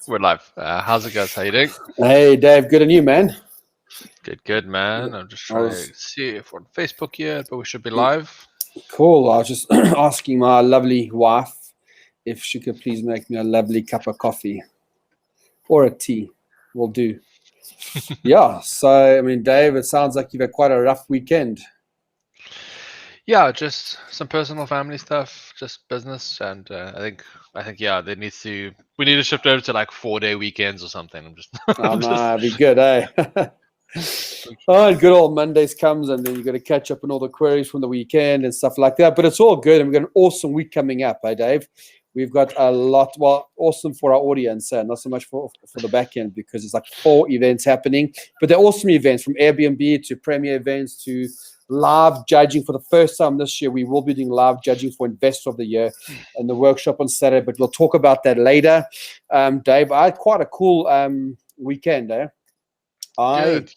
We're live. How's it, guys? How you doing? Hey, Dave, good on you, man. Good, man. I'm just I trying was to see if we're on Facebook yet, but we should be live. cool. I was just asking my lovely wife if she could please make me a lovely cup of coffee or a tea. Will do. Yeah. So, I mean, Dave, it sounds like you've had quite a rough weekend. Yeah, just some personal family stuff, just business, and I think, yeah, we need to shift over to like 4-day weekends or something. I'm just, Oh, I'm just, no, it'd be good, eh? Oh, and good old Mondays comes, and then you got to catch up on all the queries from the weekend and stuff like that. But it's all good, and we've got an awesome week coming up, eh, Dave? We've got a lot. Well, awesome for our audience, not so much for the back end because it's like 4 events happening. But they're awesome events, from Airbnb to premier events to live judging. For the first time this year, we will be doing live judging for Investor of the Year and the workshop on Saturday. But we'll talk about that later. Dave, I had quite a cool weekend, eh? good.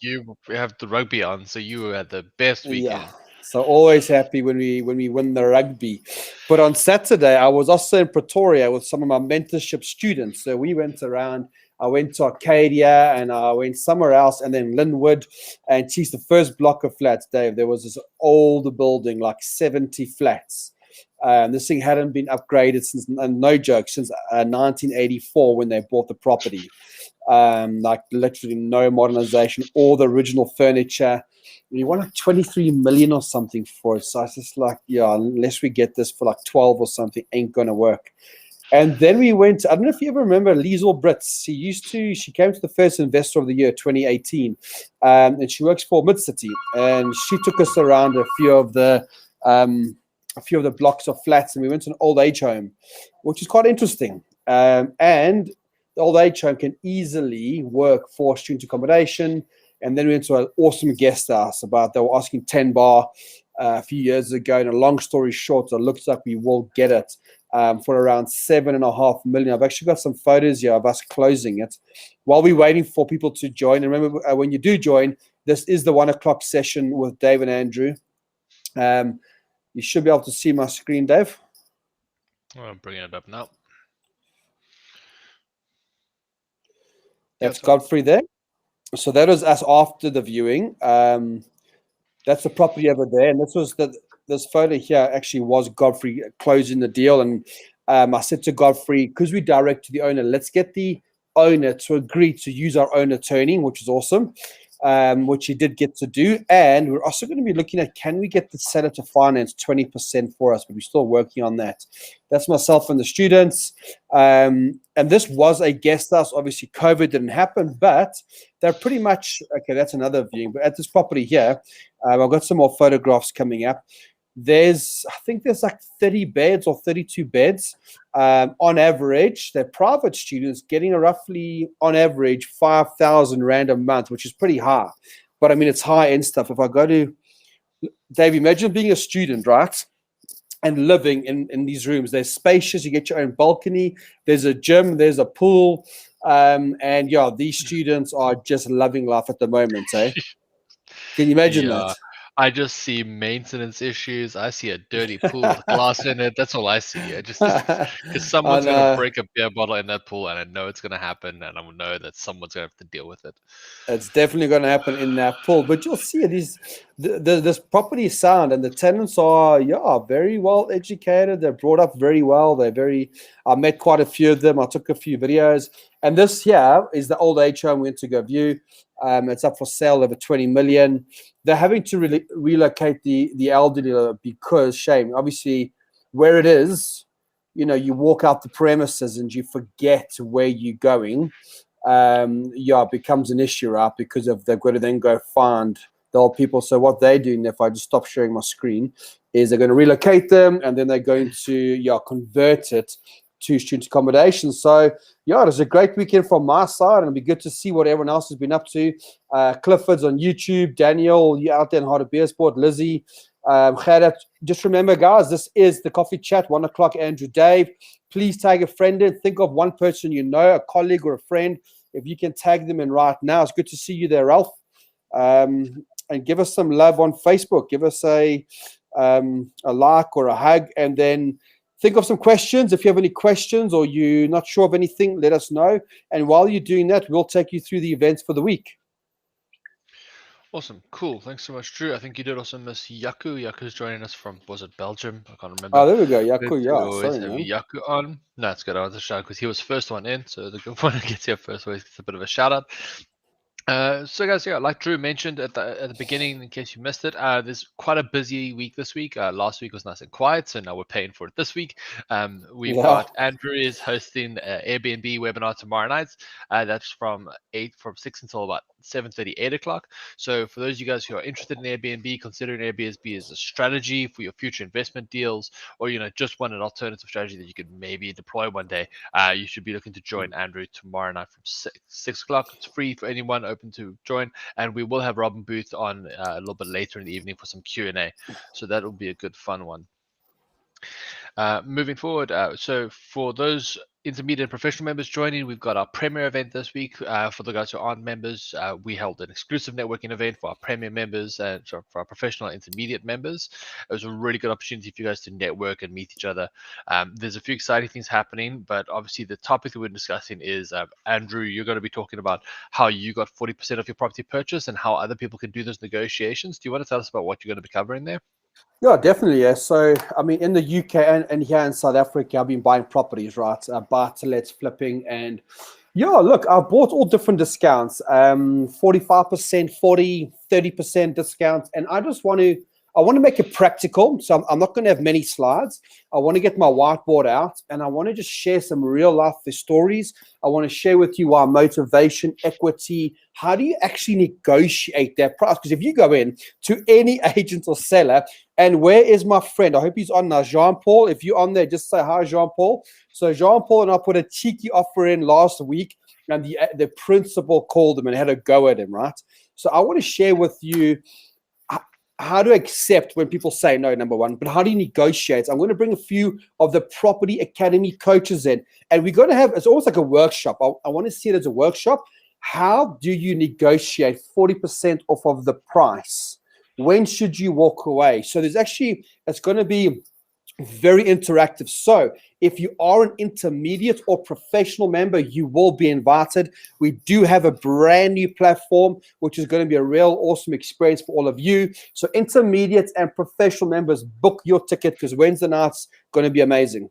We have the rugby on, so you had the best Yeah. weekend. So always happy when we win the rugby. But on Saturday, I was also in Pretoria with some of my mentorship students. So we went around. I went to Arcadia and I went somewhere else, and then Linwood. And geez, the first block of flats, Dave, there was this old building, like 70 flats. This thing hadn't been upgraded since, and no joke, since 1984 when they bought the property. Like literally no modernization, all the original furniture. We want like 23 million or something for it. So I was just like, yeah, unless we get this for like 12 or something, ain't gonna work. And then we went, I don't know if you ever remember Liesel Brits. She came to the first Investor of the Year 2018. And she works for Mid-City. And she took us around a few of the blocks of flats, and we went to an old age home, which is quite interesting. And the old age home can easily work for student accommodation. And then we went to an awesome guest house. They were asking 10 bar a few years ago. And a long story short, it looks like we will get it for around 7.5 million. I've actually got some photos here of us closing it while we're waiting for people to join. And remember, when you do join, this is the 1:00 session with Dave and Andrew. You should be able to see my screen, Dave. I'm bringing it up now. That's Godfrey there. So that was us after the viewing. That's the property over there, and this photo here actually was Godfrey closing the deal. And I said to Godfrey, because we direct to the owner, let's get the owner to agree to use our own attorney, which is awesome, which he did get to do. And we're also going to be looking at, can we get the seller to finance 20% for us? But we're still working on that. That's myself and the students. And this was a guest house. Obviously, COVID didn't happen, but they're pretty much, okay, that's another viewing. But at this property here, I've got some more photographs coming up. I think there's like 30 beds or 32 beds. On average, they're private students getting a roughly, on average, 5,000 Rand a month, which is pretty high. But I mean, it's high-end stuff. If I go to, Dave, imagine being a student, right? And living in these rooms. They're spacious. You get your own balcony. There's a gym. There's a pool. And yeah, these students are just loving life at the moment, eh? Can you imagine that? I just see maintenance issues. I see a dirty pool with glass in it. That's all I see. I just because someone's gonna break a beer bottle in that pool, and I know it's gonna happen, and I know that someone's gonna have to deal with it. It's definitely going to happen in that pool. But you'll see this property is sound, and the tenants are very well educated. They're brought up very well. I met quite a few of them. I took a few videos, and this here is the old age home we went to go view. It's up for sale over 20 million. They're having to relocate the elderly because, shame, obviously, where it is, you walk out the premises and you forget where you're going. It becomes an issue, right? Because they've got to then go find the old people. So what they do, and if I just stop sharing my screen, is they're going to relocate them, and then they're going to convert it to student accommodation. So it was a great weekend from my side, and it'll be good to see what everyone else has been up to. Clifford's on YouTube, Daniel, you out there in Heart of Beer Sport, Lizzie, Gerard. Just remember, guys, this is the Coffee Chat, 1:00, Andrew, Dave. Please tag a friend in. Think of one person you know, a colleague or a friend. If you can tag them in right now, it's good to see you there, Ralph. And give us some love on Facebook. Give us a like or a hug, and then think of some questions. If you have any questions or you're not sure of anything, let us know. And while you're doing that, we'll take you through the events for the week. Awesome, cool. Thanks so much, Drew. I think you did also miss Yaku. Yaku's joining us from, was it Belgium? I can't remember. Oh, there we go. Yeah, Good cool. to Yeah, always sorry, have man. Yaku on. No, it's good. I was a shout because he was first one in, so the good one who gets here first always gets a bit of a shout out. So guys, yeah, like Drew mentioned at the beginning, in case you missed it, there's quite a busy week this week. Last week was nice and quiet, so now we're paying for it this week. We've got Andrew is hosting an Airbnb webinar tomorrow night. That's from 6 until about 7:30, 8 o'clock. So for those of you guys who are interested in Airbnb, considering Airbnb as a strategy for your future investment deals, or just want an alternative strategy that you could maybe deploy one day, you should be looking to join Andrew tomorrow night from 6 o'clock. It's free for anyone open to join, and we will have Robin Booth on a little bit later in the evening for some Q&A, so that will be a good fun one. Moving forward, so for those intermediate and professional members joining, we've got our premier event this week. For the guys who aren't members, we held an exclusive networking event for our premier members and for our professional and intermediate members. It was a really good opportunity for you guys to network and meet each other. There's a few exciting things happening, but obviously the topic that we're discussing is, Andrew, you're going to be talking about how you got 40% of your property purchase and how other people can do those negotiations. Do you want to tell us about what you're going to be covering there? Yeah, definitely. Yeah. So, I mean, in the UK and here in South Africa, I've been buying properties, right? Buy-to-lets, flipping. And yeah, look, I've bought all different discounts, 45%, 40, 30% discounts. And I want to make it practical. So I'm not going to have many slides. I want to get my whiteboard out and I want to just share some real life stories. I want to share with you our motivation, equity. How do you actually negotiate that price? Because if you go in to any agent or seller, and where is my friend? I hope he's on now. Jean-Paul, if you're on there, just say hi, Jean-Paul. So Jean-Paul and I put a cheeky offer in last week, and the principal called him and had a go at him, right? So I want to share with you how to accept when people say no, number one, but how do you negotiate? I'm going to bring a few of the Property Academy coaches in, and we're going to have, it's almost like a workshop. I want to see it as a workshop. How do you negotiate 40% off of the price? When should you walk away? So it's going to be very interactive. So if you are an intermediate or professional member, you will be invited. We do have a brand new platform, which is going to be a real awesome experience for all of you. So intermediate and professional members, book your ticket because Wednesday night's going to be amazing.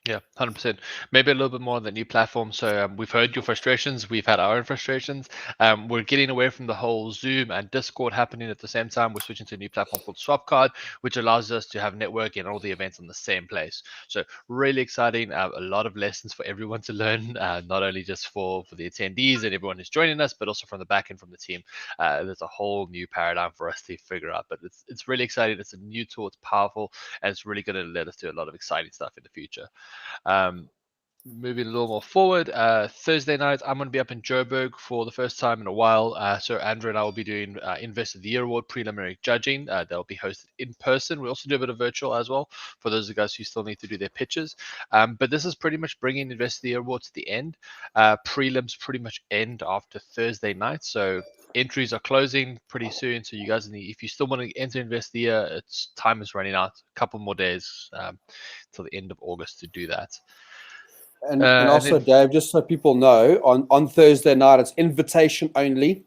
Yeah, 100%. Maybe a little bit more on the new platform. So we've heard your frustrations. We've had our own frustrations. We're getting away from the whole Zoom and Discord happening at the same time. We're switching to a new platform called Swapcard, which allows us to have networking and all the events in the same place. So really exciting. A lot of lessons for everyone to learn, not only just for the attendees and everyone who's joining us, but also from the back end from the team. There's a whole new paradigm for us to figure out. But it's really exciting. It's a new tool. It's powerful, and it's really going to let us do a lot of exciting stuff in the future. Moving a little more forward, Thursday night, I'm going to be up in Joburg for the first time in a while. So Andrew and I will be doing Invest of the Year Award preliminary judging. They'll be hosted in person. We also do a bit of virtual as well for those of you guys who still need to do their pitches. But this is pretty much bringing Invest of the Year Award to the end. Prelims pretty much end after Thursday night. So entries are closing pretty soon. So you guys need, if you still want to enter Invest the Year, time is running out. A couple more days till the end of August to do that. And also, Dave, just so people know, on Thursday night, it's invitation only.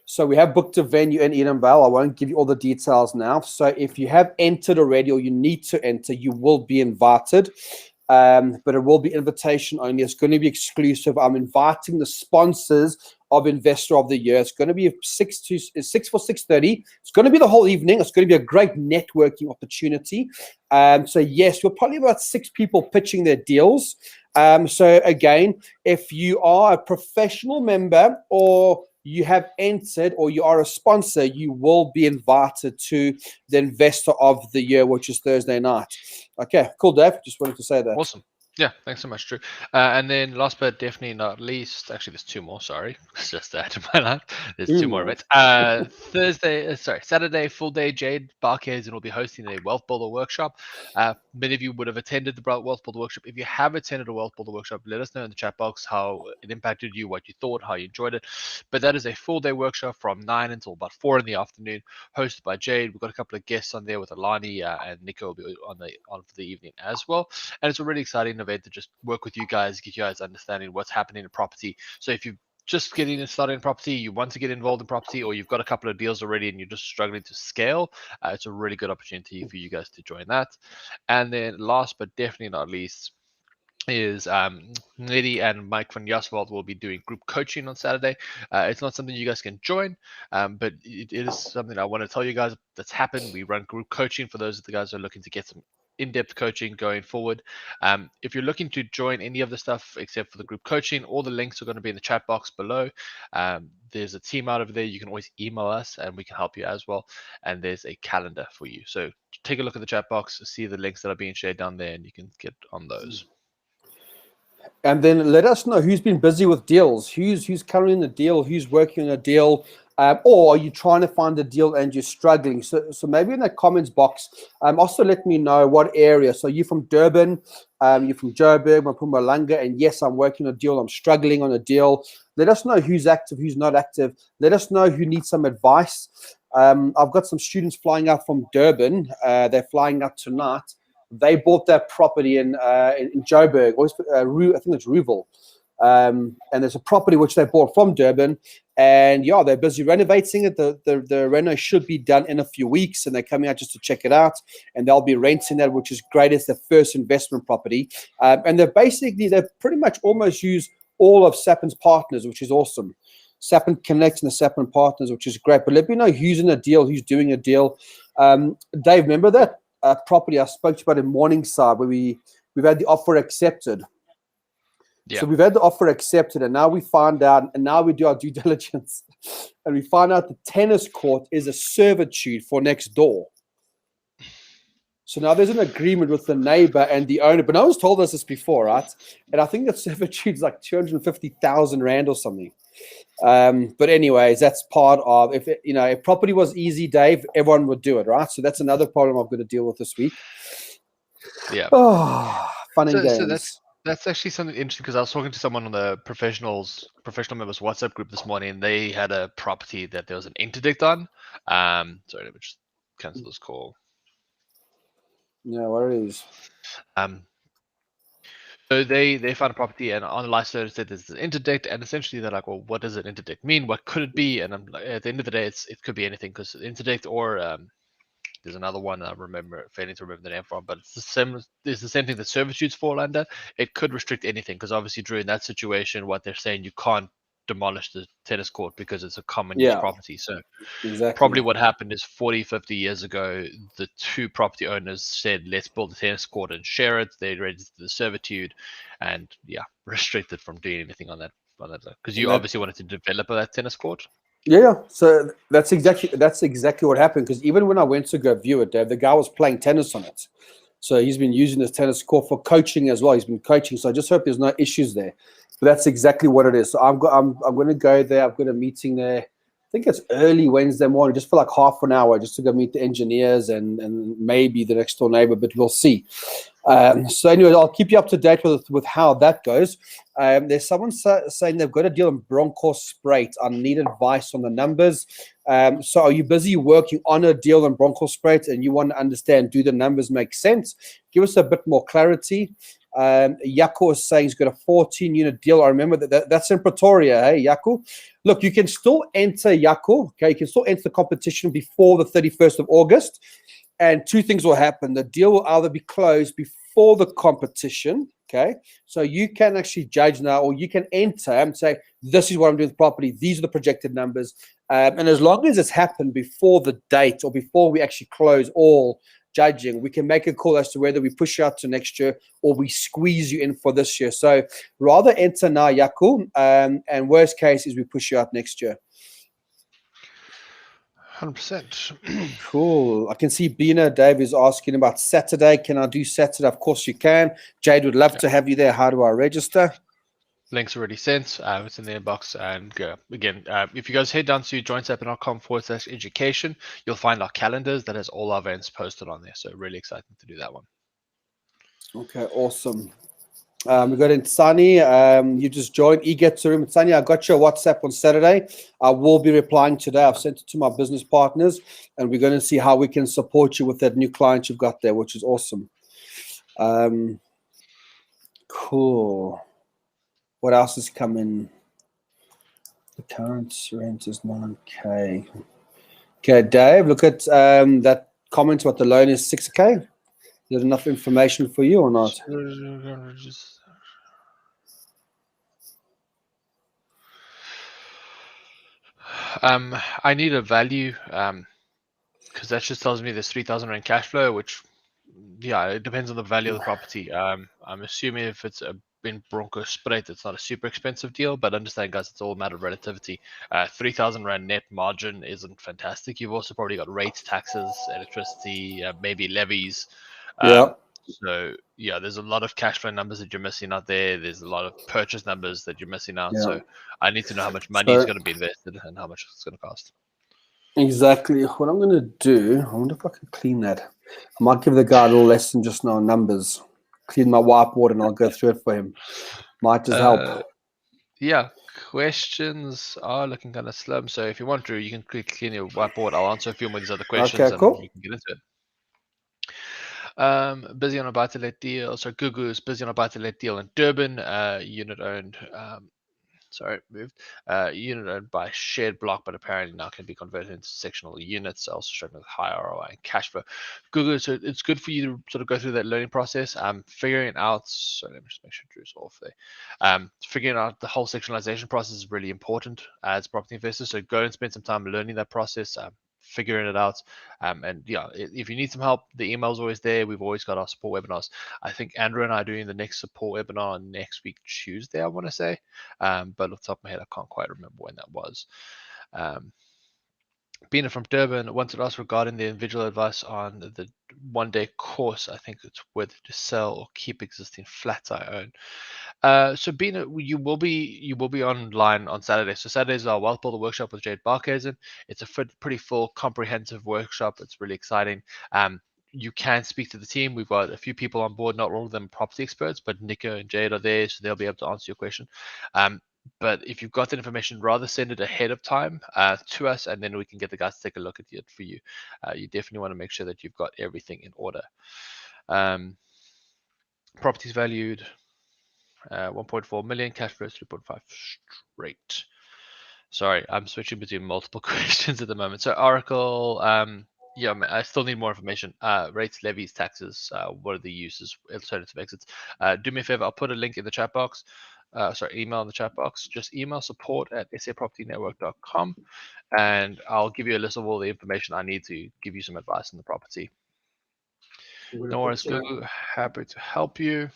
So we have booked a venue in Edenvale. I won't give you all the details now. So if you have entered already or you need to enter, you will be invited. But it will be invitation only. It's going to be exclusive. I'm inviting the sponsors of Investor of the Year. It's going to be 6 for 6:30. It's going to be the whole evening. It's going to be a great networking opportunity. So yes, we're probably about 6 people pitching their deals. So again, if you are a professional member or you have entered or you are a sponsor, you will be invited to the Investor of the Year, which is Thursday night. Okay, cool, Dave. Just wanted to say that. Awesome. Yeah, thanks so much, Drew. And then last but definitely not least, actually, there's two more. Sorry, it's just that in my life. There's two more events. Saturday, full day. Jade Barkhazen will be hosting a Wealth Builder workshop. Many of you would have attended the Wealth Builder workshop. If you have attended a Wealth Builder workshop, let us know in the chat box how it impacted you, what you thought, how you enjoyed it. But that is a full day workshop from 9 until about 4 in the afternoon, hosted by Jade. We've got a couple of guests on there with Alani and Nico will be on for the evening as well. And it's a really exciting event to just work with you guys, get you guys understanding what's happening in property. So if you just getting started in property, you want to get involved in property, or you've got a couple of deals already and you're just struggling to scale, it's a really good opportunity for you guys to join that. And then last but definitely not least, is Nidhi and Mike van Jaswald will be doing group coaching on Saturday. It's not something you guys can join, but it is something I want to tell you guys that's happened. We run group coaching for those of the guys who are looking to get some in-depth coaching going forward. If you're looking to join any of the stuff except for the group coaching, all the links are going to be in the chat box below. There's a team out over there. You can always email us and we can help you as well. And there's a calendar for you. So take a look at the chat box, see the links that are being shared down there, and you can get on those. And then let us know who's been busy with deals, who's currently in the deal, who's working on a deal, or are you trying to find a deal and you're struggling? So maybe in the comments box, also let me know what area. So you're from Durban, you're from Joburg, Mpumalanga, and yes, I'm working on a deal, I'm struggling on a deal. Let us know who's active, who's not active. Let us know who needs some advice. I've got some students flying out from Durban. They're flying out tonight. They bought that property in Joburg, I think it's Rouville. And there's a property which they bought from Durban. And yeah, they're busy renovating it. The reno should be done in a few weeks, and they're coming out just to check it out. And they'll be renting that, which is great. It's their first investment property. And they've pretty much almost used all of Sapin's partners, which is awesome. Sapin Connect and the Sapin partners, which is great. But let me know who's in a deal, who's doing a deal. Dave, remember that property I spoke to you about in Morningside, where we've had the offer accepted. Yeah. So we've had the offer accepted, and now we find out, and now we do our due diligence, and we find out the tennis court is a servitude for next door. So now there's an agreement with the neighbor and the owner, but no one's told us this before, right? And I think that servitude is like 250,000 Rand or something. But anyways, that's part of, if property was easy, Dave, everyone would do it, right? So that's another problem I've got to deal with this week. Yeah. Oh, fun and games. So that's actually something interesting, because I was talking to someone on the professional members WhatsApp group this morning, and they had a property that there was an interdict on. Sorry, let me just cancel this call. Yeah, what it is. So they found a property, and on the license said there's an interdict, and essentially they're like, well, what does an interdict mean? What could it be? And I'm like, at the end of the day, it could be anything, because interdict, or there's another one I failing to remember the name from, but it's the same thing that servitudes fall under. It could restrict anything, because obviously during that situation, what they're saying, you can't demolish the tennis court because it's a common use property. So exactly. Probably what happened is 40-50 years ago, the two property owners said, let's build a tennis court and share it. They registered the servitude and restricted from doing anything on that, because you obviously wanted to develop that tennis court. Yeah, so that's exactly what happened, because even when I went to go view it, Dave, the guy was playing tennis on it. So he's been using this tennis court for coaching as well. He's been coaching, so I just hope there's no issues there. But that's exactly what it is. So I'm going to go there. I've got a meeting there. I think it's early Wednesday morning, just for like half an hour, just to go meet the engineers and maybe the next door neighbor, but we'll see. So anyway, I'll keep you up to date with how that goes. There's someone saying they've got a deal in Bronkhorstspruit. I need advice on the numbers. So are you busy working on a deal in Bronkhorstspruit and you want to understand, do the numbers make sense? Give us a bit more clarity. Jaco is saying he's got a 14-unit deal. I remember that's in Pretoria, hey, Jaco? Look, you can still enter, Jaco, okay? You can still enter the competition before the 31st of August. And two things will happen. The deal will either be closed before the competition, okay? So you can actually judge now, or you can enter and say, this is what I'm doing with property. These are the projected numbers. And as long as it's happened before the date or before we actually close all judging, we can make a call as to whether we push you out to next year or we squeeze you in for this year. So rather enter now, Jaco, and worst case is we push you out next year. 100%. Cool. I can see Bina Dave is asking about Saturday. Can I do Saturday? Of course you can. Jade would love to have you there. How do I register? Link's already sent. It's in the inbox. And again, if you guys head down to jointsapper.com/education, you'll find our calendars that has all our events posted on there. So really exciting to do that one. Okay, awesome. We got in Sunny. You just joined eGet to room. Sunny, I got your WhatsApp on Saturday. I will be replying today. I've sent it to my business partners, and we're going to see how we can support you with that new client you've got there, which is awesome. Cool. What else is coming? The current rent is 9K. Okay, Dave, look at that comment. What the loan is 6K. Is there enough information for you or not? I need a value because that just tells me there's 3,000 rand cash flow, which yeah, it depends on the value of the property. I'm assuming if it's a in Bronco Spruit, it's not a super expensive deal, but understand, guys, it's all a matter of relativity. 3,000 rand net margin isn't fantastic. You've also probably got rates, taxes, electricity, maybe levies. Yeah. So yeah, there's a lot of cash flow numbers that you're missing out there. There's a lot of purchase numbers that you're missing out. Yeah. So I need to know how much money is going to be invested and how much it's going to cost. Exactly. What I'm going to do, I wonder if I can clean that. I might give the guy a little lesson just now on numbers. Clean my whiteboard and I'll go through it for him. Might just help. Yeah, questions are looking kind of slim. So if you want to, you can clean your whiteboard. I'll answer a few more of these other questions Okay, and cool. we can get into it. Busy on a buy-to-let deal. So Gugu is busy on a buy-to-let deal in Durban, unit owned. Moved. Unit owned by shared block, but apparently now can be converted into sectional units, also struggling with high ROI and cash flow. Google, so it's good for you to sort of go through that learning process. Figuring out, so let me just make sure Drew's off there. Figuring out the whole sectionalization process is really important as property investors. So go and spend some time learning that process. Figuring it out. And yeah, if you need some help, the email's always there. We've always got our support webinars. I think Andrew and I are doing the next support webinar next week, Tuesday, I want to say. But off the top of my head, I can't quite remember when that was. Bina from Durban wanted to ask regarding the individual advice on the one-day course. I think it's whether to sell or keep existing flats I own. So Bina, you will be online on Saturday. So Saturdays are Wealth Builder workshop with Jade Barkhuizen. It's a pretty full, comprehensive workshop. It's really exciting. You can speak to the team. We've got a few people on board, not all of them property experts, but Nico and Jade are there, so they'll be able to answer your question. But if you've got that information, rather send it ahead of time to us, and then we can get the guys to take a look at it for you. You definitely want to make sure that you've got everything in order. Properties valued 1.4 million, cash flow 3.5 straight. Sorry, I'm switching between multiple questions at the moment. So Oracle, yeah, I still need more information. Rates, levies, taxes. What are the uses, alternative exits? Do me a favor. I'll put a link in the chat box. Email in the chat box. Just email support@sapropertynetwork.com, and I'll give you a list of all the information I need to give you some advice on the property. No worries, Google. Happy to help you.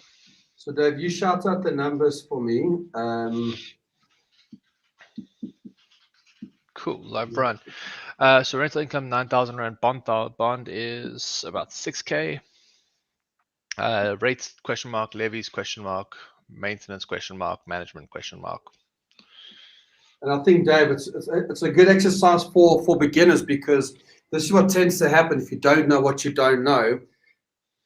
So, Dave, you shout out the numbers for me. Cool, live run. So rental income 9,000 rand. Bond is about 6K. Rates question mark, levies question mark, maintenance question mark, management question mark. And I think, Dave, it's a good exercise for beginners, because this is what tends to happen if you don't know what you don't know.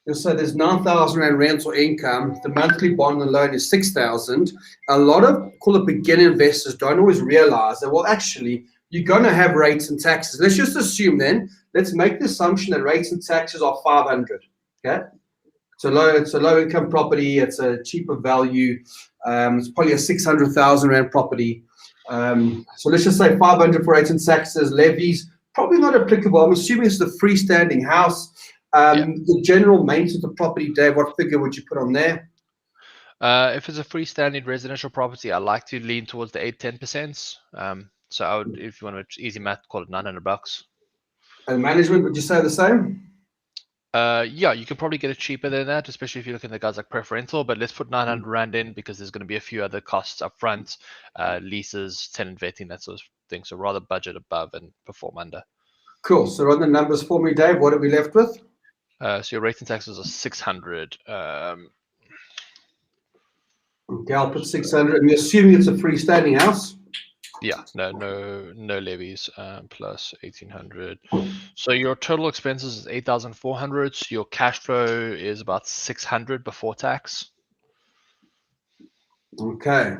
You'll say there's 9,000 rand rental income. The monthly bond alone is 6,000. A lot of, call it, beginner investors don't always realize that, well, actually, you're going to have rates and taxes. Let's just assume then, let's make the assumption that rates and taxes are 500. Okay. It's a low income property. It's a cheaper value. It's probably a 600,000 rand property. So let's just say 500 for rates and taxes, levies, probably not applicable. I'm assuming it's the freestanding house. The general maintenance of the property, Dave, what figure would you put on there? If it's a freestanding residential property, I like to lean towards the 8-10%. So I would, if you want to easy math, call it $900. And management, would you say the same? Yeah, you can probably get it cheaper than that, especially if you're looking at guys like preferential. But let's put 900 rand in, because there's going to be a few other costs up front, leases, tenant vetting, that sort of thing. So rather budget above and perform under. Cool. So run the numbers for me, Dave. What are we left with? So your rating taxes are 600. Okay, I'll put 600. And you're assuming it's a freestanding house? Yeah, no levies, plus 1,800. So your total expenses is 8,400. So your cash flow is about 600 before tax. Okay.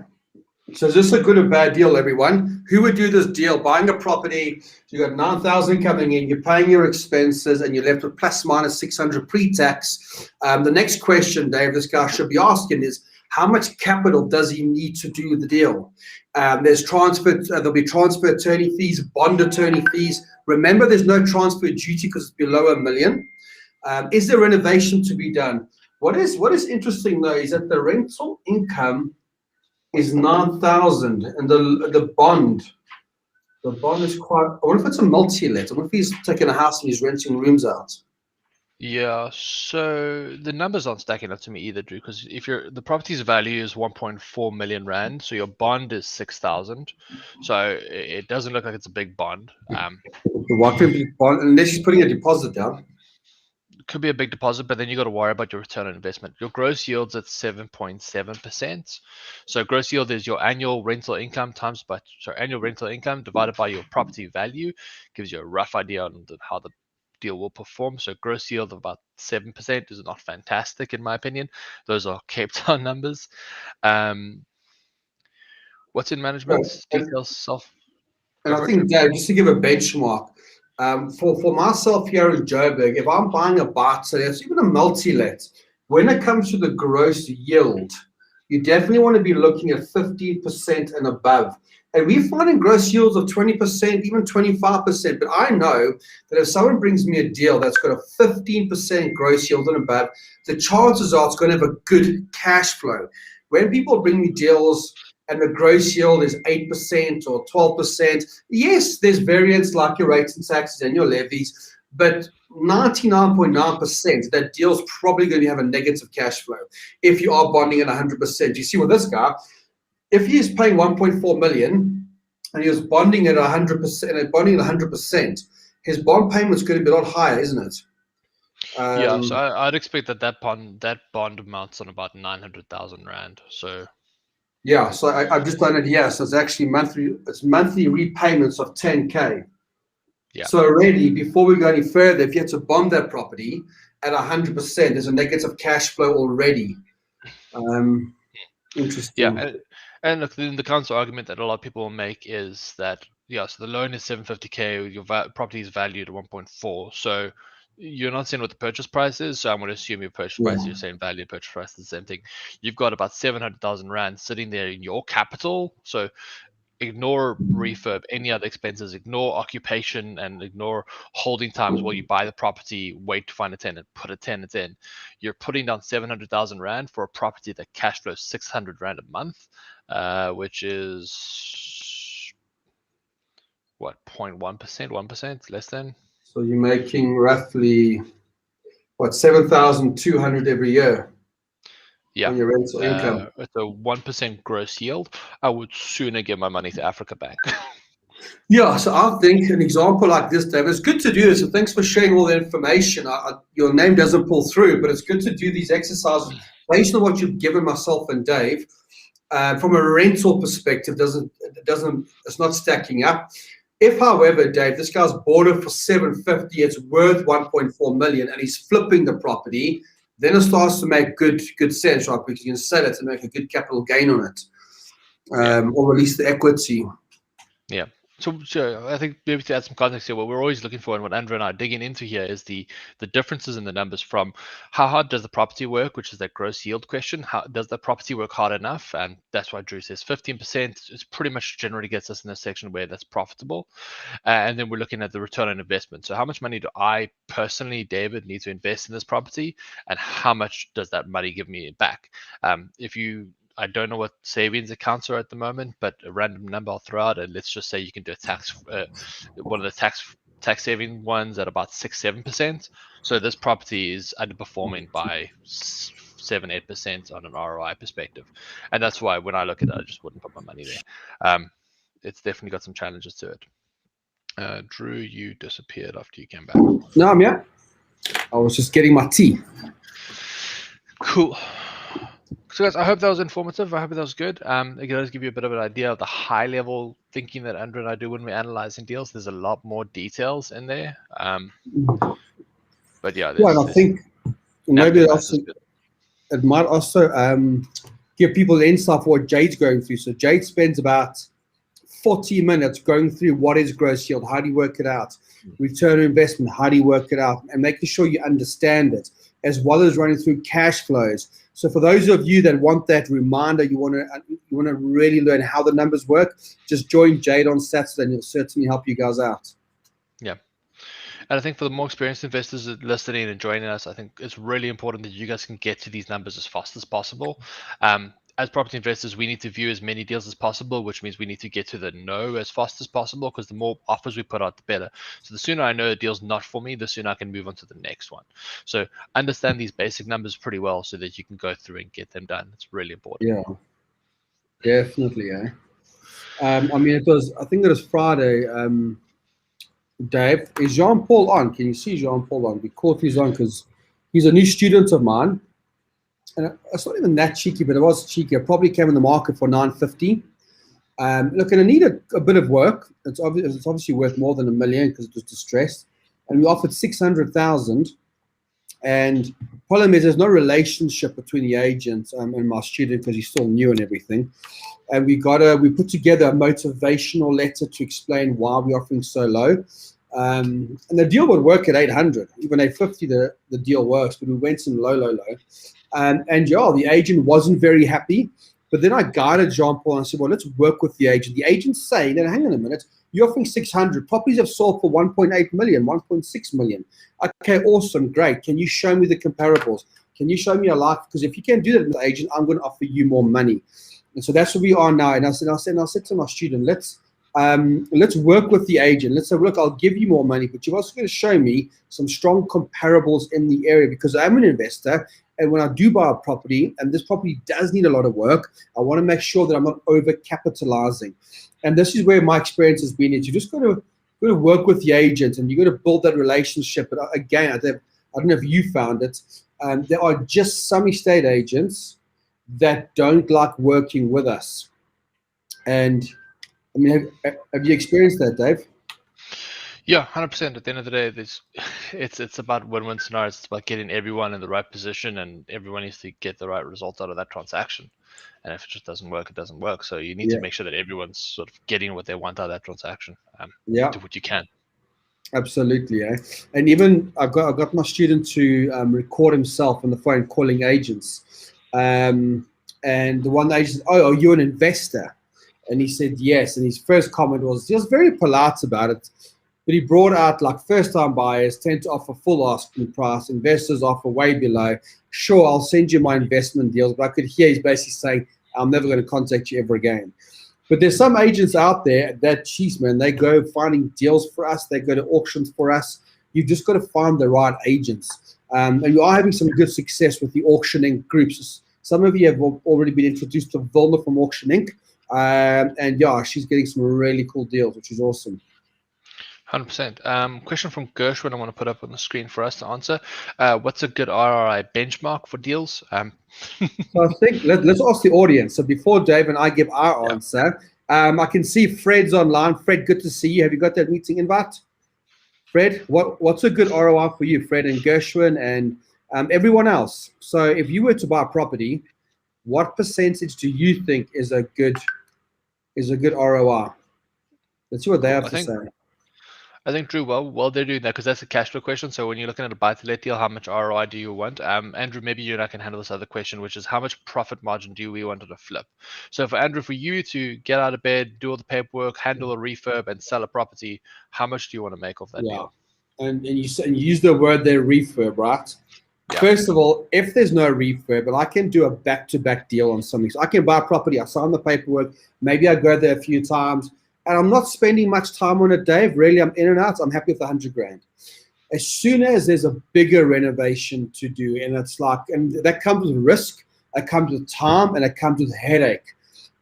So is this a good or bad deal, everyone? Who would do this deal? Buying a property, you got 9,000 coming in, you're paying your expenses, and you're left with plus minus 600 pre-tax. The next question, Dave, this guy should be asking is, how much capital does he need to do the deal? There'll be transfer attorney fees, bond attorney fees. Remember, there's no transfer duty because it's below $1 million. Is there renovation to be done? What is interesting though is that the rental income is 9,000, and the bond is quite. I wonder if it's a multi-let. I wonder if he's taking a house and he's renting rooms out. Yeah, so the numbers aren't stacking up to me either, Drew, because if the property's value is 1.4 million rand, so your bond is 6,000, so it doesn't look like it's a big bond. Why couldn't be bond unless he's putting a deposit down? Could be a big deposit, but then you got to worry about your return on investment. Your gross yield's at 7.7%. So gross yield is your annual rental income annual rental income divided by your property value, gives you a rough idea on how the deal will perform. So gross yield of about 7% is not fantastic in my opinion. Those are Cape Town numbers. What's in management details self? And Go I for it, Drew. think, Dave, just to give a benchmark, for myself here in Joburg, if I'm buying a buy-to-let, it's even a multi-let, when it comes to the gross yield, you definitely want to be looking at 15% and above. And we're finding gross yields of 20%, even 25%. But I know that if someone brings me a deal that's got a 15% gross yield and above, the chances are it's going to have a good cash flow. When people bring me deals and the gross yield is 8% or 12%, yes, there's variance like your rates and taxes and your levies, but 99.9% that deal's probably going to have a negative cash flow if you are bonding at 100%. You see with this guy, if he is paying 1.4 million and he was bonding at 100% and bonding at 100%, his bond payment's going to be a lot higher, isn't it? Yeah, so I'd expect that bond amounts on about 900,000 rand. So yeah, so I've just done it here. So it's actually monthly repayments of 10K. yeah. So already, before we go any further, if you had to bond that property at 100%, there's a negative cash flow already. Yeah, Interesting. and look, the counter argument that a lot of people will make is that so the loan is 750K, your property is valued at 1.4, so you're not saying what the purchase price is. So I'm going to assume your purchase price, you're saying value purchase price is the same thing. You've got about 700,000 rand sitting there in your capital, so ignore refurb, any other expenses, ignore occupation, and ignore holding times while you buy the property, wait to find a tenant, put a tenant in. You're putting down 700,000 rand for a property that cash flows 600 rand a month, which is what, 0.1%, 1%, less than. So you're making roughly, what, 7,200 every year Yeah. on your rental income. With a 1% gross yield, I would sooner give my money to Africa Bank. Yeah, so I think an example like this, Dave, it's good to do this. So thanks for sharing all the information. Your name doesn't pull through, but it's good to do these exercises based on what you've given myself and Dave. From a rental perspective, it's not stacking up. If, however, Dave, this guy's bought it for 750, it's worth 1.4 million, and he's flipping the property, then it starts to make good sense, right? Because you can sell it and make a good capital gain on it, or release the equity. Yeah. So I think maybe to add some context here, what we're always looking for and what Andrew and I are digging into here is the differences in the numbers from how hard does the property work, which is that gross yield question. How does the property work hard enough? And that's why Drew says 15% is pretty much generally gets us in a section where that's profitable. And then we're looking at the return on investment. So how much money do I personally, David, need to invest in this property, and how much does that money give me back? I don't know what savings accounts are at the moment, but a random number I'll throw out, and let's just say you can do one of the tax saving ones at about 6-7%. So this property is underperforming by 7-8% on an ROI perspective, and that's why when I look at it, I just wouldn't put my money there. It's definitely got some challenges to it. Drew, you disappeared after you came back. No, I'm here. I was just getting my tea. Cool. So guys, I hope that was informative. I hope that was good. It does give you a bit of an idea of the high level thinking that Andrew and I do when we're analyzing deals. There's a lot more details in there. But yeah, Yeah, and I think maybe it might also give people the insight for what Jade's going through. So Jade spends about 40 minutes going through what is gross yield, how do you work it out, return on investment, how do you work it out, and making sure you understand it, as well as running through cash flows. So for those of you that want that reminder, you want to really learn how the numbers work, just join Jade on Saturday and he'll certainly help you guys out. Yeah. And I think for the more experienced investors listening and joining us, I think it's really important that you guys can get to these numbers as fast as possible. As property investors, we need to view as many deals as possible, which means we need to get to the no as fast as possible, because the more offers we put out, the better. So the sooner I know a deal's not for me, the sooner I can move on to the next one. So understand these basic numbers pretty well so that you can go through and get them done. It's really important. Yeah, definitely. I mean, I think it was Friday. Dave, is Jean-Paul on? Can you see Jean-Paul on? Be cool if he's on, because he's a new student of mine. And it's not even that cheeky, but it was cheeky. I probably came in the market for $950. Look, and I need a bit of work. It's obviously worth more than $1 million because it was distressed. And we offered 600,000. And problem is, there's no relationship between the agent and my student because he's still new and everything. And we put together a motivational letter to explain why we're offering so low. And the deal would work at 800, even 850. The deal works, but we went some low. And yeah, the agent wasn't very happy. But then I guided Jean-Paul and I said, well, let's work with the agent. The agent's saying, then hang on a minute, you're offering 600. Properties have sold for 1.8 million, 1.6 million. Okay, awesome, great. Can you show me the comparables? Can you show me a life? Because if you can't do that with the agent, I'm going to offer you more money. And so that's where we are now. And I said to my student, let's work with the agent. Let's say, look, I'll give you more money, but you're also going to show me some strong comparables in the area, because I'm an investor. And when I do buy a property, and this property does need a lot of work, I want to make sure that I'm not over-capitalizing. And this is where my experience has been, is you just got to work with the agent, and you got to build that relationship. But again, I don't know if you found it, there are just some estate agents that don't like working with us. And I mean, have you experienced that, Dave? Yeah, 100%. At the end of the day, it's about win-win scenarios. It's about getting everyone in the right position, and everyone needs to get the right result out of that transaction. And if it just doesn't work, it doesn't work. So you need to make sure that everyone's sort of getting what they want out of that transaction. Do what you can. Absolutely, And even I got my student to record himself on the phone calling agents, and the one agent said, "Oh, are you an investor?" And he said yes. And his first comment was just very polite about it. But he brought out, like, first-time buyers tend to offer full asking price. Investors offer way below. Sure, I'll send you my investment deals. But I could hear he's basically saying, I'm never going to contact you ever again. But there's some agents out there that, geez, man, they go finding deals for us. They go to auctions for us. You've just got to find the right agents. And you are having some good success with the auctioning groups. Some of you have already been introduced to Vilna from Auction Inc. And yeah, she's getting some really cool deals, which is awesome. 100%. Question from Gershwin I want to put up on the screen for us to answer. What's a good RRI benchmark for deals? So I think let's ask the audience. So before Dave and I give our answer, I can see Fred's online. Fred, good to see you. Have you got that meeting invite? Fred, what's a good ROI for you, Fred and Gershwin and everyone else? So if you were to buy a property, what percentage do you think is a good ROI? Let's see what they have to say. I think, Drew, while they're doing that, because that's a cash flow question. So when you're looking at a buy-to-let deal, how much ROI do you want? Andrew, maybe you and I can handle this other question, which is how much profit margin do we want on a flip? So for Andrew, for you to get out of bed, do all the paperwork, handle a refurb, and sell a property, how much do you want to make off that deal? And you use the word there, refurb, right? Yeah. First of all, if there's no refurb, but I can do a back-to-back deal on something. So I can buy a property, I sign the paperwork, maybe I go there a few times, and I'm not spending much time on it, Dave. Really, I'm in and out. I'm happy with $100,000. As soon as there's a bigger renovation to do, and it's like, and that comes with risk, it comes with time, and it comes with headache.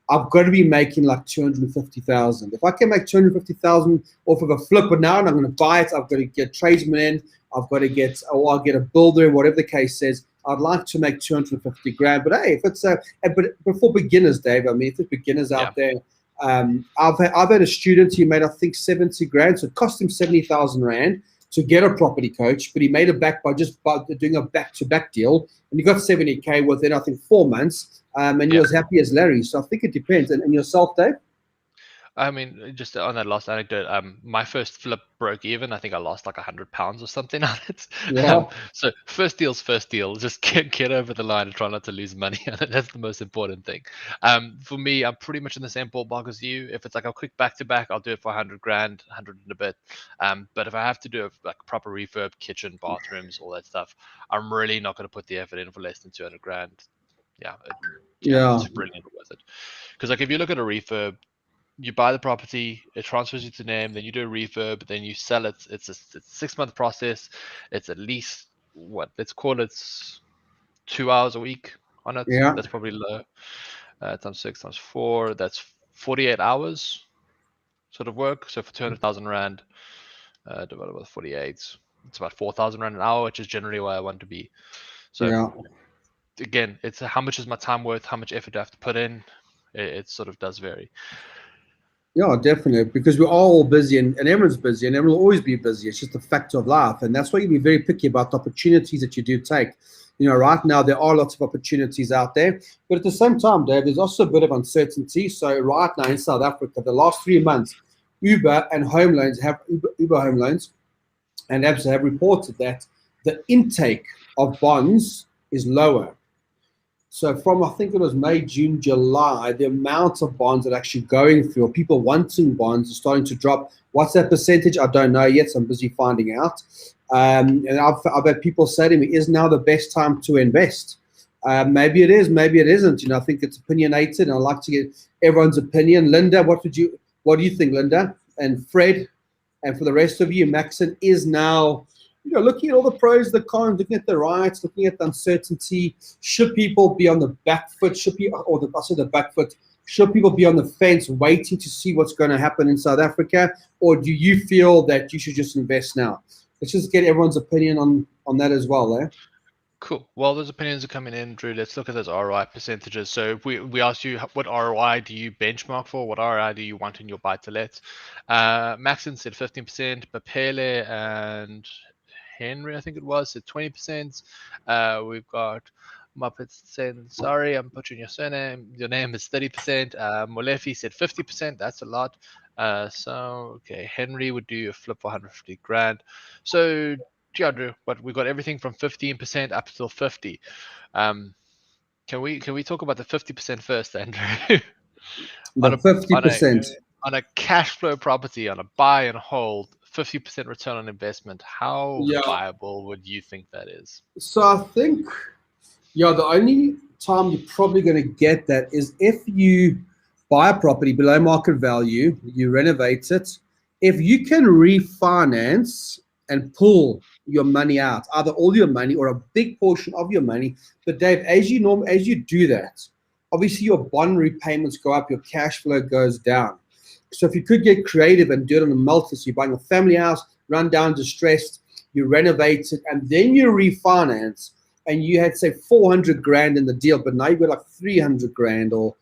I've got to be making like 250,000. If I can make 250,000 off of a flipper now, and I'm going to buy it, I've got to get tradesmen in. I've got to get, or I'll get a builder, whatever the case says. I'd like to make 250 grand. But hey, if it's but for beginners, Dave, I mean, if there's beginners Yeah. out there, I've had a student who made, I think, 70 grand. So it cost him 70,000 rand to get a property coach, but he made it back by doing a back-to-back deal, and he got 70K within, I think, 4 months, and he was happy as Larry. So I think it depends. And yourself, Dave? I mean, just on that last anecdote, my first flip broke even. I think I lost like £100 or something on it. Yeah, So first deal's first deal. Just get over the line and try not to lose money. That's the most important thing. For me, I'm pretty much in the same ballpark as you. If it's like a quick back to back, I'll do it for 100 grand, 100 and a bit. But if I have to do like proper refurb, kitchen, bathrooms, all that stuff, I'm really not going to put the effort in for less than 200 grand. Yeah, yeah, it's really not worth it. Because like if you look at a refurb, you buy the property, it transfers you to name, then you do a refurb, then you sell it. It's a 6 month process. It's at least what, let's call it 2 hours a week on it. yeah, That's probably low. Times 6 times 4, that's 48 hours sort of work. So for 200,000 rand, divided by 48, it's about 4,000 rand an hour, which is generally where I want to be. So yeah. again, it's how much is my time worth, how much effort do I have to put in. It sort of does vary. Yeah, definitely. Because we're all busy, and everyone's busy, and everyone will always be busy. It's just a fact of life. And that's why you be very picky about the opportunities that you do take. Right now, there are lots of opportunities out there. But at the same time, Dave, there's also a bit of uncertainty. So, right now in South Africa, the last 3 months, Uber and home loans Uber home loans and ABSA have reported that the intake of bonds is lower. So from, I think it was May, June, July, the amount of bonds that are actually going through, or people wanting bonds, is starting to drop. What's that percentage? I don't know yet. So I'm busy finding out. And I've had people say to me, "Is now the best time to invest?" Maybe it is, maybe it isn't. I think it's opinionated, and I like to get everyone's opinion. Linda, what do you think, Linda? And Fred, and for the rest of you, Maxon, is now, looking at all the pros, the cons, looking at the rights, looking at the uncertainty. Should people be on the back foot? The back foot. Should people be on the fence, waiting to see what's going to happen in South Africa, or do you feel that you should just invest now? Let's just get everyone's opinion on that as well, eh? Cool. Well, those opinions are coming in, Drew. Let's look at those ROI percentages. So if we asked you what ROI do you benchmark for? What ROI do you want in your buy to let? Maxon said 15%, Papele and Henry, I think it was, said 20%. We've got Muppets saying, sorry, I'm butchering your surname. Your name is 30%. Molefi said 50%. That's a lot. Okay, Henry would do a flip for 150 grand. So yeah, Drew, but we got everything from 15% up till 50. Can we talk about the 50% first, Andrew? on The a on a 50%. on a cash flow property, on a buy and hold, 50% return on investment. How Yeah. viable would you think that is? So I think, yeah, the only time you're probably going to get that is if you buy a property below market value, you renovate it. If you can refinance and pull your money out, either all your money or a big portion of your money. But Dave, as you do that, obviously your bond repayments go up, your cash flow goes down. So if you could get creative and do it on a multi, so you're buying a family house, run down, distressed, you renovate it, and then you refinance, and you had, say, 400 grand in the deal, but now you've got like 300 grand, or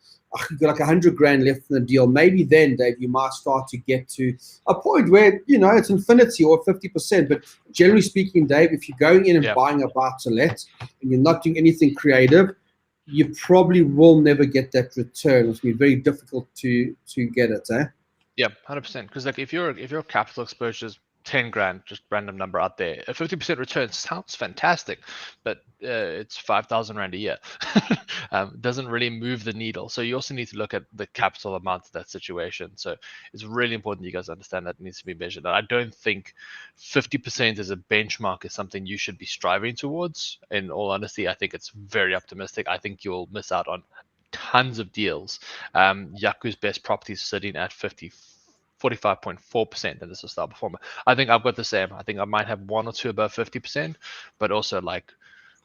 you've got like 100 grand left in the deal. Maybe then, Dave, you might start to get to a point where, it's infinity or 50%. But generally speaking, Dave, if you're going in and buying a buy to let and you're not doing anything creative, you probably will never get that return. It's going to be very difficult to get it, eh? Yeah, 100%. Because like if your capital exposure is 10 grand, just random number out there, a 50% return sounds fantastic, but it's 5,000 rand a year. Doesn't really move the needle. So you also need to look at the capital amount of that situation. So it's really important you guys understand that it needs to be measured. And I don't think 50% as a benchmark is something you should be striving towards. In all honesty, I think it's very optimistic. I think you'll miss out on tons of deals. Yaku's best property is sitting at 45.4%, and this is a star performer. I think I've got the same. I think I might have one or two above 50%, but also like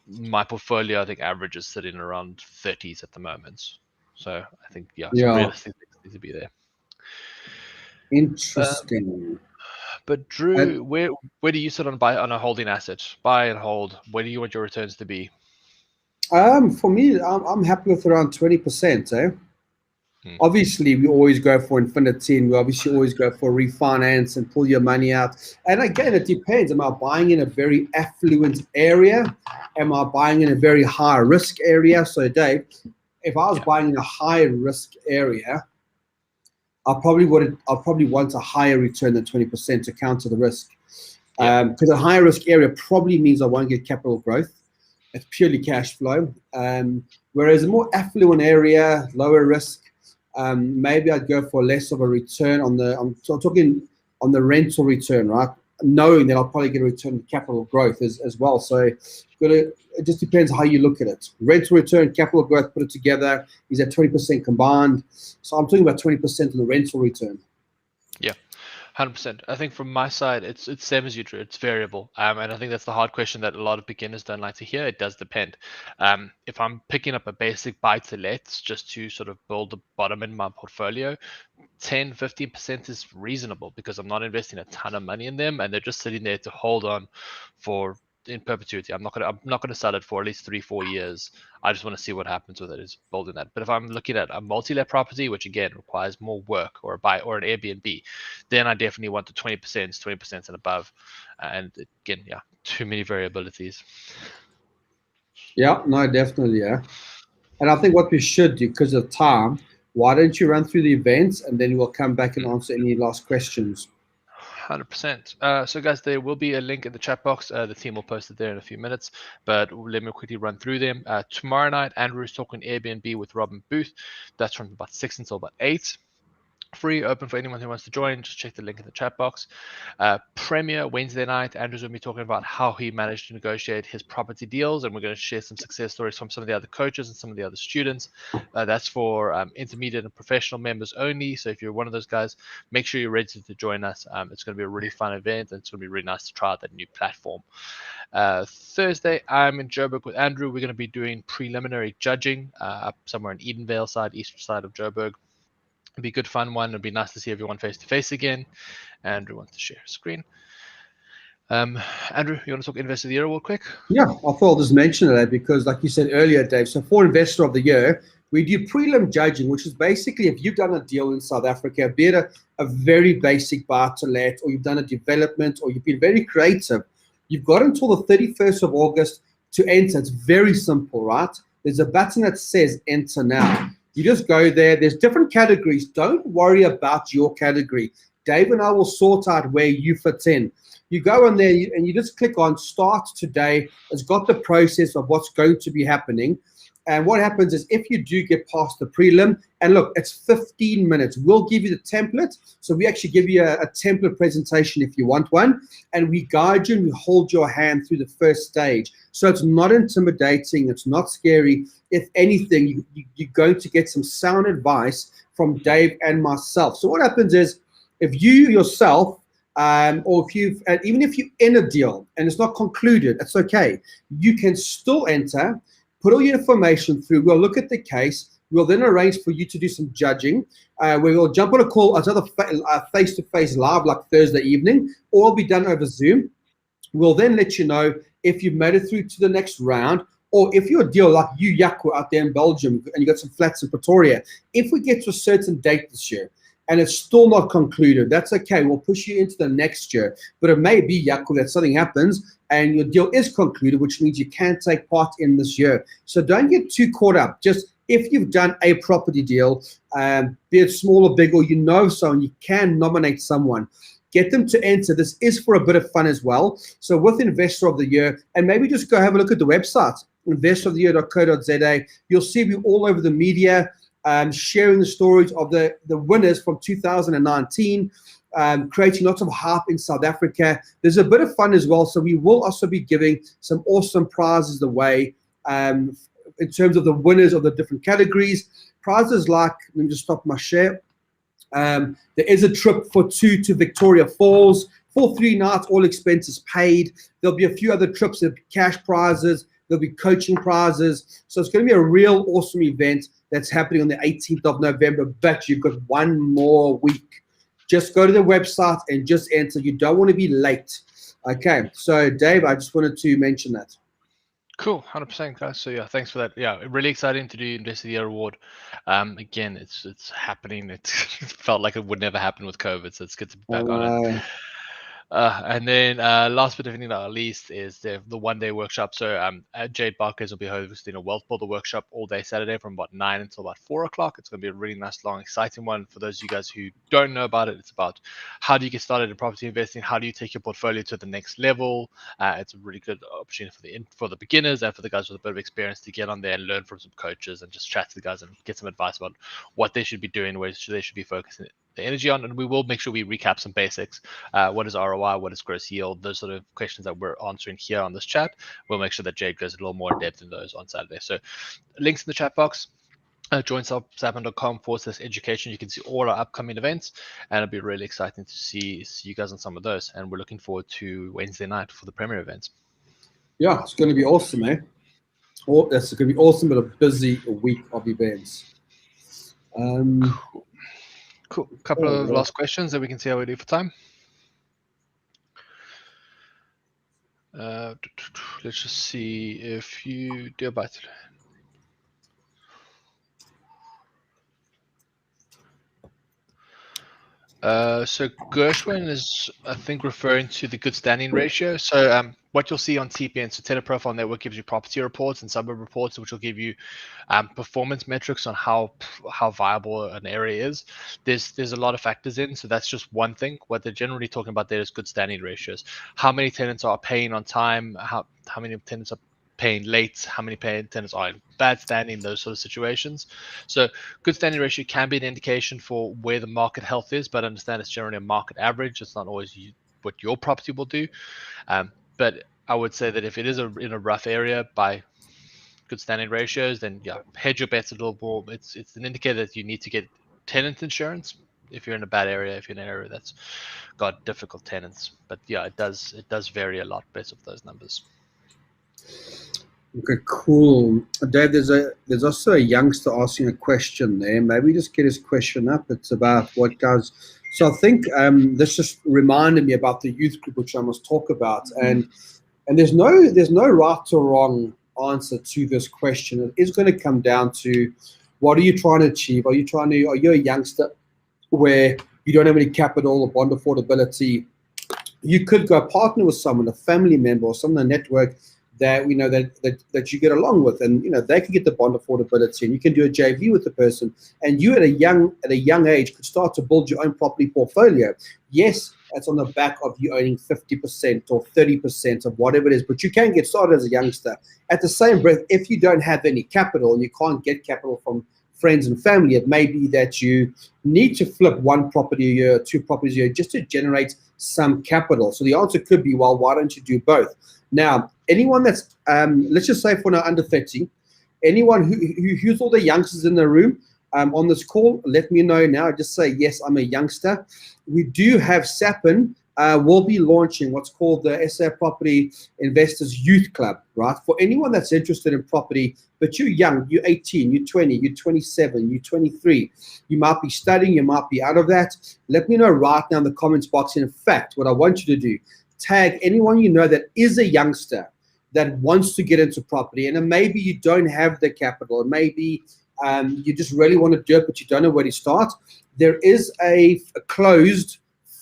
my portfolio, I think average is sitting around 30s at the moment. So I think some Yeah. realistic things need to be there. Interesting. But Drew, where do you sit on a holding asset? Buy and hold. Where do you want your returns to be? For me, I'm happy with around 20%. Hmm. Obviously, we always go for infinity, and we obviously always go for refinance and pull your money out. And again, it depends. Am I buying in a very affluent area? Am I buying in a very high risk area? So, Dave, if I was buying in a high risk area, I'll probably want a higher return than 20% to counter the risk. Because a higher risk area probably means I won't get capital growth. It's purely cash flow. Whereas a more affluent area, lower risk, maybe I'd go for less of a return I'm talking on the rental return, right? Knowing that I'll probably get a return on capital growth as well. So it just depends how you look at it. Rental return, capital growth, put it together is at 20% combined. So I'm talking about 20% on the rental return. Yeah. 100%. I think from my side, it's same as you, Drew. It's variable, and I think that's the hard question that a lot of beginners don't like to hear. It does depend. If I'm picking up a basic buy to let just to sort of build the bottom in my portfolio, 10-15% is reasonable because I'm not investing a ton of money in them and they're just sitting there to hold on for in perpetuity. I'm not gonna sell it for at least 3-4 years. I just want to see what happens with it, is building that. But if I'm looking at a multi-let property, which again requires more work, or a buy or an Airbnb, then I definitely want the 20% and above. And again, too many variabilities. Yeah, no, definitely, yeah. And I think what we should do, because of time, why don't you run through the events and then we'll come back and answer any last questions. 100%. So, guys, there will be a link in the chat box. The team will post it there in a few minutes, but let me quickly run through them. Tomorrow night, Andrew's talking Airbnb with Robin Booth. That's from about 6 until about 8. Free, open for anyone who wants to join. Just check the link in the chat box. Premiere Wednesday night, Andrew's going to be talking about how he managed to negotiate his property deals, and we're going to share some success stories from some of the other coaches and some of the other students. That's for intermediate and professional members only. So if you're one of those guys, make sure you're ready to join us. It's going to be a really fun event, and it's going to be really nice to try out that new platform. Thursday, I'm in Joburg with Andrew. We're going to be doing preliminary judging up somewhere in Edenvale side, east side of Joburg. It'd be a good fun one. It'd be nice to see everyone face to face again. Andrew wants to share a screen. Andrew, you want to talk Investor of the Year real quick? Yeah, I thought I'll just mention that because, like you said earlier, Dave, so for Investor of the Year, we do prelim judging, which is basically if you've done a deal in South Africa, be it a very basic buy to let, or you've done a development, or you've been very creative, you've got until the 31st of August to enter. It's very simple, right? There's a button that says enter now. You just go there. There's different categories. Don't worry about your category. Dave and I will sort out where you fit in. You go on there and you just click on start today. It's got the process of what's going to be happening. And what happens is if you do get past the prelim, and look, it's 15 minutes. We'll give you the template. So we actually give you a template presentation if you want one. And we guide you and we hold your hand through the first stage. So it's not intimidating. It's not scary. If anything, you're going to get some sound advice from Dave and myself. So what happens is if you yourself, or even if you're in a deal and it's not concluded, it's okay. You can still enter. Put all your information through. We'll look at the case. We'll then arrange for you to do some judging. We will jump on a call, another face-to-face live like Thursday evening, or it'll be done over Zoom. We'll then let you know if you've made it through to the next round, or if you're a deal like you, Jaco, out there in Belgium, and you got some flats in Pretoria. If we get to a certain date this year, and it's still not concluded, that's okay. We'll push you into the next year. But it may be, Jaco, that something happens and your deal is concluded, which means you can take part in this year. So don't get too caught up. Just if you've done a property deal, be it small or big, or you know someone, you can nominate someone. Get them to enter. This is for a bit of fun as well. So with Investor of the Year, and maybe just go have a look at the website, investoroftheyear.co.za. You'll see me all over the media, sharing the stories of the winners from 2019, creating lots of hype in South Africa. There's a bit of fun as well. So we will also be giving some awesome prizes away in terms of the winners of the different categories. Prizes like, let me just stop my share. There is a trip for 2 to Victoria Falls for 3 nights, all expenses paid. There'll be a few other trips of cash prizes, There'll be coaching prizes. So it's going to be a real awesome event that's happening on the 18th of November, but you've got one more week. Just go to the website and just enter. You don't want to be late. Okay, so Dave, I just wanted to mention that. Cool, 100%, guys. So yeah, thanks for that. Yeah, really exciting to do Invest of the Year award. Again, it's happening. It felt like it would never happen with COVID, so it's good to be back on it. And then last but definitely not least is the one day workshop. So Jade Barkers will be hosting a wealth builder workshop all day Saturday from about 9 until about 4 o'clock. It's going to be a really nice, long, exciting one. For those of you guys who don't know about it, it's about how do you get started in property investing? How do you take your portfolio to the next level? It's a really good opportunity for the beginners and for the guys with a bit of experience to get on there and learn from some coaches and just chat to the guys and get some advice about what they should be doing, where they should be focusing the energy on. And we will make sure we recap some basics. What is ROI? What is gross yield? Those sort of questions that we're answering here on this chat. We'll make sure that Jade goes a little more in depth in those on Saturday. So links in the chat box. Join sapman.com/education. You can see all our upcoming events, and it'll be really exciting to see you guys on some of those. And we're looking forward to Wednesday night for the Premier events. Yeah, it's going to be awesome, eh? It's going to be awesome, but a busy week of events. Cool. Couple of last questions that we can see how we do for time. Let's just see if you do a bite. So Gershwin is, I think, referring to the good standing ratio. So what you'll see on TPN, so Tenant Profile Network gives you property reports and suburb reports, which will give you performance metrics on how viable an area is. There's a lot of factors in, so that's just one thing. What they're generally talking about there is good standing ratios. How many tenants are paying on time? How many tenants are paying late, how many tenants are in bad standing, those sort of situations. So good standing ratio can be an indication for where the market health is, but understand it's generally a market average. It's not always what your property will do. But I would say that if it is in a rough area by good standing ratios, then yeah, hedge your bets a little more. It's an indicator that you need to get tenant insurance if you're in a bad area, if you're in an area that's got difficult tenants. But yeah, it does vary a lot based off those numbers. Okay, cool. Dave, there's also a youngster asking a question there. Maybe just get his question up. It's about what guys. So I think this just reminded me about the youth group, which I must talk about. And there's no right or wrong answer to this question. It is going to come down to what are you trying to achieve? Are you a youngster where you don't have any capital or bond affordability? You could go partner with someone, a family member or someone in the network that that you get along with, and they can get the bond affordability, and you can do a JV with the person, and you at a young age could start to build your own property portfolio. Yes, that's on the back of you owning 50% or 30% of whatever it is, but you can get started as a youngster. At the same breath, if you don't have any capital and you can't get capital from friends and family, it may be that you need to flip one property a year, two properties a year, just to generate some capital. So the answer could be, well, why don't you do both? Now, anyone that's, let's just say for now under 30, anyone who's all the youngsters in the room on this call, let me know now. Just say, yes, I'm a youngster. We do have SAPN. We'll be launching what's called the SA Property Investors Youth Club, right? For anyone that's interested in property, but you're young, you're 18, you're 20, you're 27, you're 23, you might be studying, you might be out of that. Let me know right now in the comments box. And in fact, what I want you to do, tag anyone you know that is a youngster that wants to get into property, and then maybe you don't have the capital, or maybe you just really want to do it, but you don't know where to start. There is a closed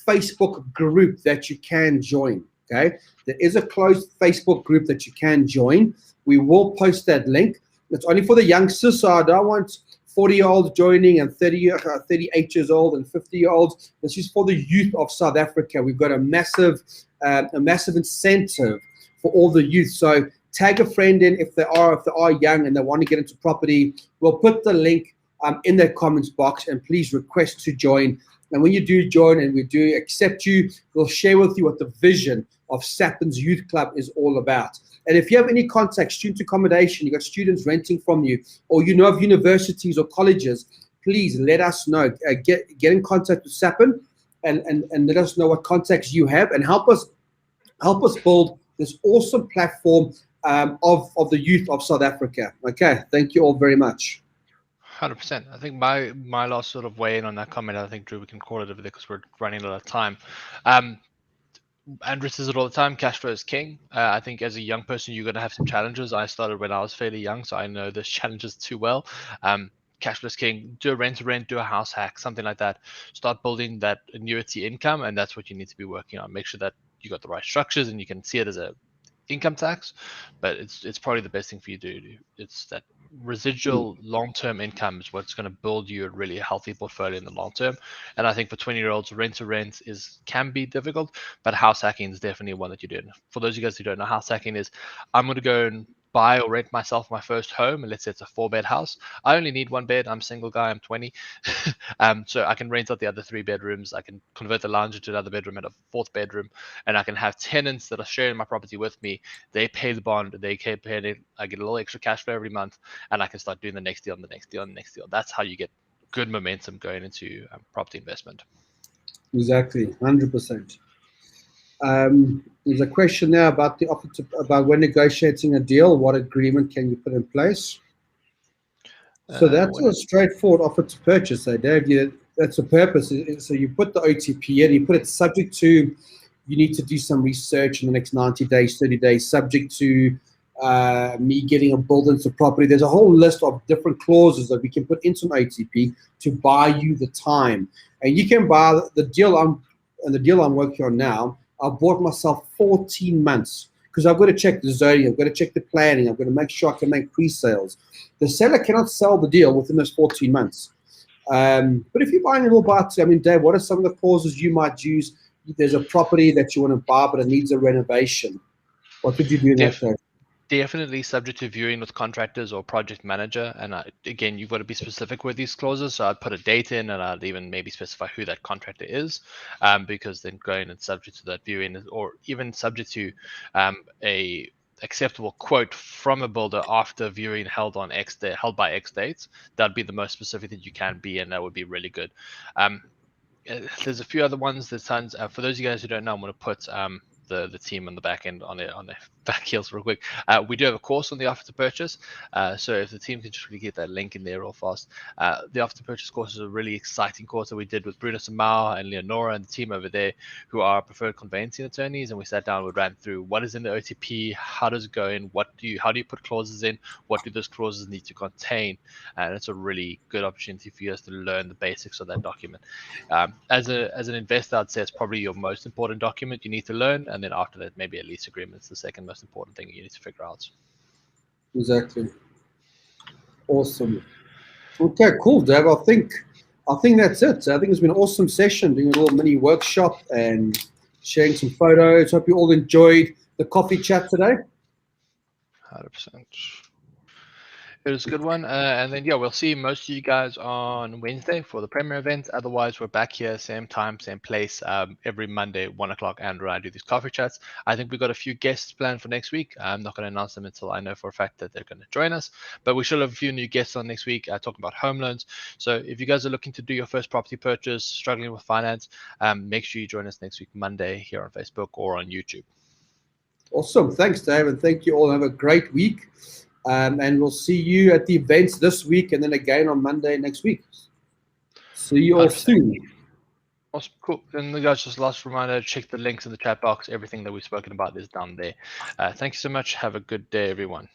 Facebook group that you can join. Okay, there is a closed Facebook group that you can join. We will post that link. It's only for the youngsters, so I don't want 40-year-olds joining and 38 years old and 50-year-olds. This is for the youth of South Africa. We've got a massive incentive for all the youth. So tag a friend in if they are young and they want to get into property. We'll put the link in the comments box, and please request to join. And when you do join and we do accept you, we'll share with you what the vision of SAPN's Youth Club is all about. And if you have any contacts, student accommodation, you got students renting from you, or you know of universities or colleges, please let us know. Get in contact with SAPN and let us know what contacts you have, and help us build this awesome platform of the youth of South Africa. Okay, thank you all very much. 100%. I think my last sort of weigh in on that comment, I think, Drew, we can call it over there because we're running out of time. Andrew says it all the time, cash flow is king. I think as a young person, you're going to have some challenges. I started when I was fairly young, so I know those challenges too well. Cash flow is king. Do a rent to rent, do a house hack, something like that. Start building that annuity income, and that's what you need to be working on. Make sure that you got the right structures and you can see it as a income tax, but it's probably the best thing for you to do. It's that residual long-term income is what's going to build you a really healthy portfolio in the long term. And I think for 20-year-olds, rent to rent can be difficult, but house hacking is definitely one that you're doing. For those of you guys who don't know, house hacking is I'm going to go and buy or rent myself my first home, and let's say it's a 4-bed house. I only need one bed. I'm a single guy. I'm 20. So I can rent out the other 3 bedrooms. I can convert the lounge into another bedroom and a fourth bedroom, and I can have tenants that are sharing my property with me. They pay the bond. They pay it. I get a little extra cash flow every month, and I can start doing the next deal, and the next deal, and the next deal. That's how you get good momentum going into property investment. Exactly, 100%. There's a question now about the offer about when negotiating a deal. What agreement can you put in place? So that's a straightforward offer to purchase, Dave. That's the purpose. So you put the OTP in, you put it subject to, you need to do some research in the next 90 days, 30 days, subject to me getting a build into property. There's a whole list of different clauses that we can put into an OTP to buy you the time. And you can buy the deal I'm working on now. I bought myself 14 months because I've got to check the zoning, I've got to check the planning, I've got to make sure I can make pre-sales. The seller cannot sell the deal within those 14 months. But if you're buying a little bit, I mean, Dave, what are some of the clauses you might use? There's a property that you want to buy, but it needs a renovation. What would you do in that case? Definitely subject to viewing with contractors or project manager. And again, you've got to be specific with these clauses. So I'd put a date in, and I'd even maybe specify who that contractor is, because then going and subject to that viewing, or even subject to a acceptable quote from a builder after viewing held on X day, held by X dates. That'd be the most specific that you can be, and that would be really good. There's a few other ones. There's tons. For those of you guys who don't know, I'm going to put the team on the back end on their back heels real quick. We do have a course on the offer to purchase. So if the team can just really get that link in there real fast. The offer to purchase course is a really exciting course that we did with Bruno Samau and Leonora and the team over there, who are preferred conveyancing attorneys. And we sat down, we ran through what is in the OTP, how does it go in, how do you put clauses in, what do those clauses need to contain, and it's a really good opportunity for you guys to learn the basics of that document. As an investor, I'd say it's probably your most important document you need to learn, and then after that, maybe a lease agreement is the second most important thing you need to figure out. Exactly. Awesome. Okay, cool, Dave. I think that's it. I think it's been an awesome session, doing a little mini workshop and sharing some photos. Hope you all enjoyed the coffee chat today. 100%. It was a good one. And then, yeah, we'll see most of you guys on Wednesday for the Premier event. Otherwise, we're back here, same time, same place, every Monday, 1 o'clock. Andrew and I do these coffee chats. I think we've got a few guests planned for next week. I'm not going to announce them until I know for a fact that they're going to join us. But we should have a few new guests on next week talking about home loans. So if you guys are looking to do your first property purchase, struggling with finance, make sure you join us next week, Monday, here on Facebook or on YouTube. Awesome. Thanks, Dave. And thank you all. Have a great week. And we'll see you at the events this week and then again on Monday next week. See you all soon. Awesome, cool. And guys, just last reminder, check the links in the chat box. Everything that we've spoken about is down there. Thank you so much. Have a good day, everyone.